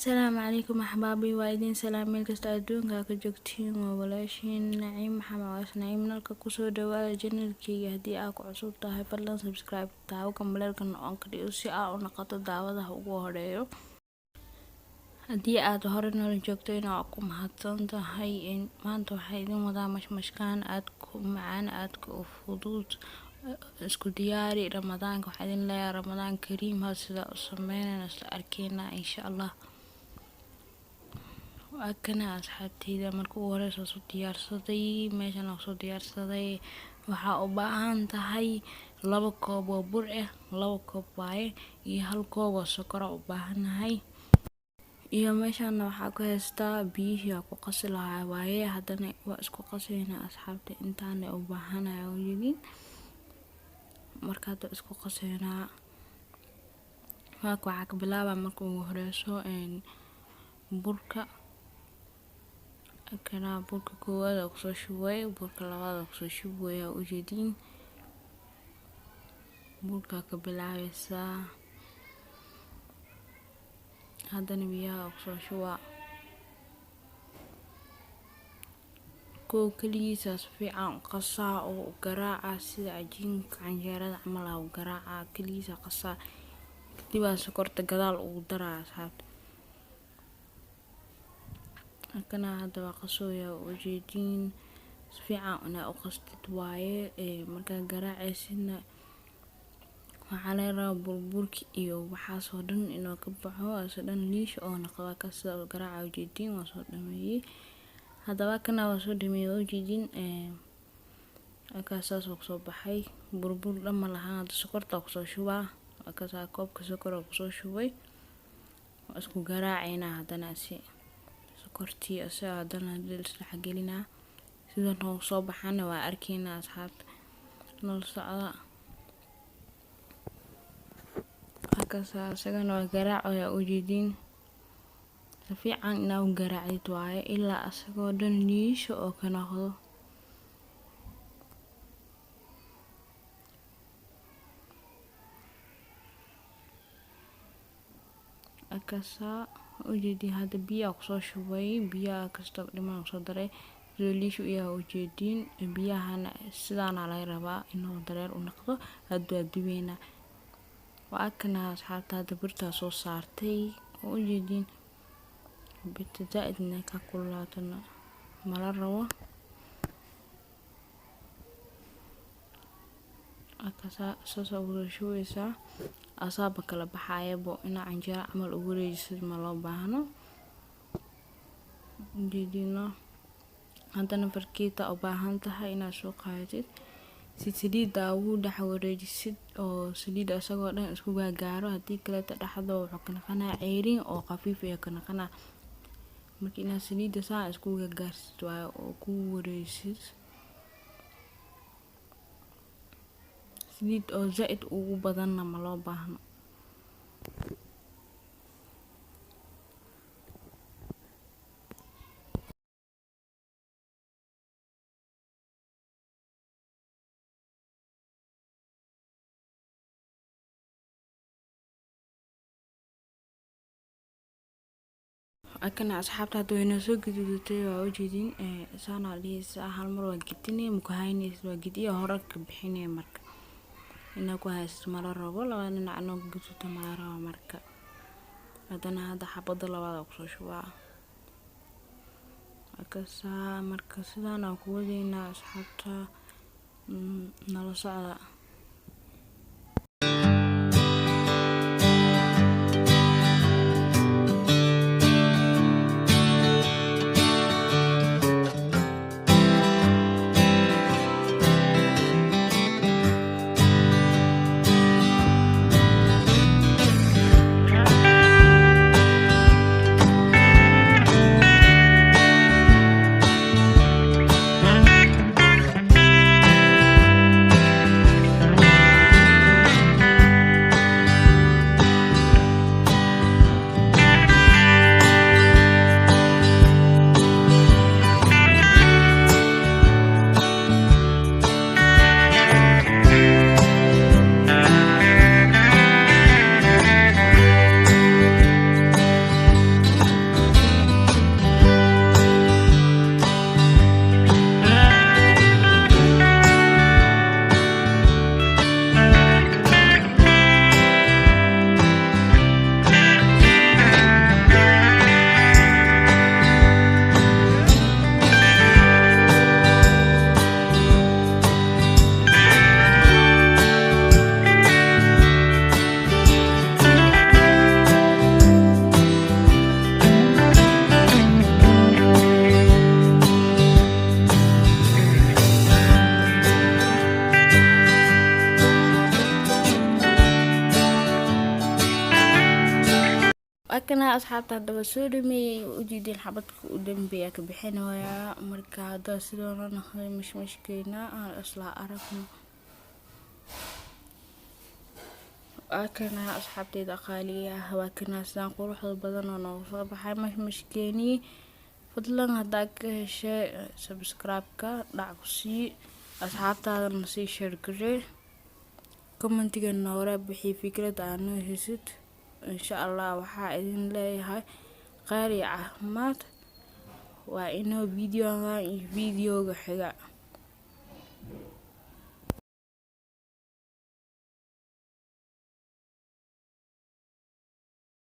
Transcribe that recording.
السلام عليكم أحبابي وإذن سلام ميل كستا أدونكا كجوجتين وولاشين نعيم محمد نعيم نالka kusoo dhawaada channelkeyga haddii aad ku cusub tahay fadlan subscribe taawo kambalelkan on ka dhigo si aad u noqoto daawadaha ugu horeeyo haddii aad hore noola joogto inaad ku mahadsan tahay maanta waxaa idin wadaa mashmashkaan aad ku macaan aad ku fudud isku diyaari ramadaanka waxaa idin leeyahay ramadaan kariim ha sida u sameynayna isla arkeyna insha Allah akana asxaabteyda marka ugu horeysa soo diyaarsaday meeshan oo soo diyaarsaday waxa u baahan tahay 2 koob oo bur ah 2 koob waaye iyo 1 koob oo sokor u baahanahay iyo meeshan waxa ku haystaa biyo ku qasi lahaa waaye hadana waa isku qasayna asxaabta intaan u baahanahay oo yidin marka isku qasayna waxa ka bilaaba marka ugu horeyso burka kana burka koowaad oo soo shubay burka labaad oo soo shubay oo jeedin burka ka bilaabaysa hadana biyaha oo soo shuba kaliisa fiican qasaa oo garaaca sida cajiinka canjeerada camal oo garaaca kaliisa qasaa dibaa sokorta gadaal ugu daraa asxaabta kana hada waa qasooya oo jeedin fiican una u qastid waaye marka garaacaysidna waxa la rabaa burki iyo waxa soo dhan inuu ka baxo asoo dhan liish oo noqdo ka soo garaaca jeedin waa soo dhameeyay hadaba kana waa soo dhameeyay oo jeedin akaas soo baxay burbur dhama lahaan sokorta ku soo shubaa akaas koobka sokor ku soo shubay waa isku garaacayna hadana si sokortii asaa hadana isla xagelina sida noo soo baxana waa arkeyna asxaabta nol socda akaas asagana waa garaacayo oo jeedin fiican inaa u garaacid waaye ilaa asagoo dhan liish oo ka noqdo akasa oo jeedin hada biyo ku soo shubay biyo kasta dhiman soo daray liish iyo oo jeedin biyahana sidaan la rabaa inuu dareer u noqdo hadda dibeyna waa kana asxaabta burta soo saartay oo jeedin bitaadna ka kululaatana mala rabo akasa soo urashooysa asaaba kala baxayabo ina canjeera camal ugu wareejisid ma loo baahno jeedina hadana farkiita u baahan tahay inaad soo qaadatid si saliida ugu dhex wareejisid oo saliida asagoo dhan isku gaaro hadii kale dhaxdo wuxuu ka naqanaa ceerin oo qafiif ah ka naqanaa markii inaad saliida saa isku gaarsid waa oo ku wareejisid saliid oo zaid ugu badanna ma loo baahno akana asxaabta doona soo gudubtay waa u jeedin saana liisa hal mar waa gidinay mukahaynaysa waa gidiyo hore ka bixinay marka ina ku haysto mala rabo laba dhinacna gudubta mala rabo marka hadana hada xabada labaad ku soo shubaa akasa marka sidaan aan ku wadayna asxaabta nala socda kana asxaabta hadaba soo dhameeyay ujeedin xabadka u dambeeya ka bixinaya marka hada sidoo nahay mashmashkeena aan isla aragno akana asxaabteeda qaaliya waa kana sidaan quruxda badan oo noo soo baxay mashmashkeeni fadlan hada ka heshay subscribe-ka dhac ku sii asxaabtaadana sii share garee commentiga noora bixi fikrad aan noo haysid insha Allah waxaa idin leeyahay qaali caafimaad waa inoo videoga xiga